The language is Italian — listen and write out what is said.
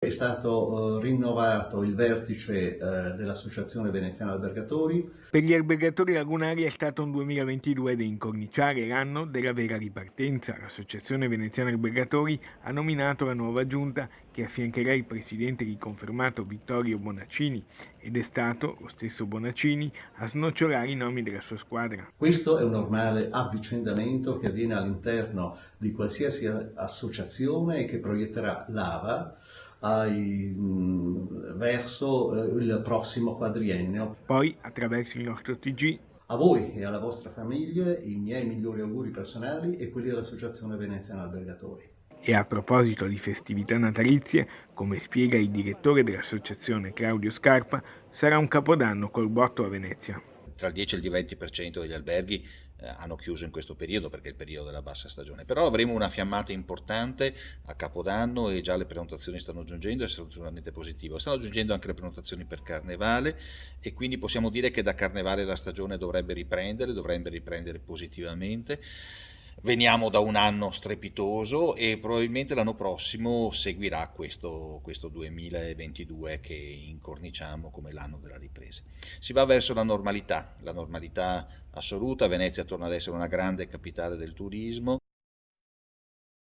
È stato rinnovato il vertice dell'Associazione Veneziana Albergatori. Per gli albergatori lagunari è stato un 2022 da incorniciare l'anno della vera ripartenza. L'Associazione Veneziana Albergatori ha nominato la nuova giunta che affiancherà il presidente riconfermato Vittorio Bonaccini ed è stato lo stesso Bonaccini a snocciolare i nomi della sua squadra. Questo è un normale avvicendamento che avviene all'interno di qualsiasi associazione e che proietterà l'AVA verso il prossimo quadriennio. Poi, attraverso il nostro TG, a voi e alla vostra famiglia i miei migliori auguri personali e quelli dell'Associazione Veneziana Albergatori. E a proposito di festività natalizie, come spiega il direttore dell'associazione Claudio Scarpa, sarà un capodanno col botto a Venezia. Tra il 10 e il 20% degli alberghi hanno chiuso in questo periodo perché è il periodo della bassa stagione, però avremo una fiammata importante a Capodanno e già le prenotazioni stanno giungendo, è assolutamente positivo. Stanno giungendo anche le prenotazioni per Carnevale e quindi possiamo dire che da Carnevale la stagione dovrebbe riprendere positivamente. Veniamo da un anno strepitoso e probabilmente l'anno prossimo seguirà questo 2022 che incorniciamo come l'anno della ripresa. Si va verso la normalità assoluta. Venezia torna ad essere una grande capitale del turismo.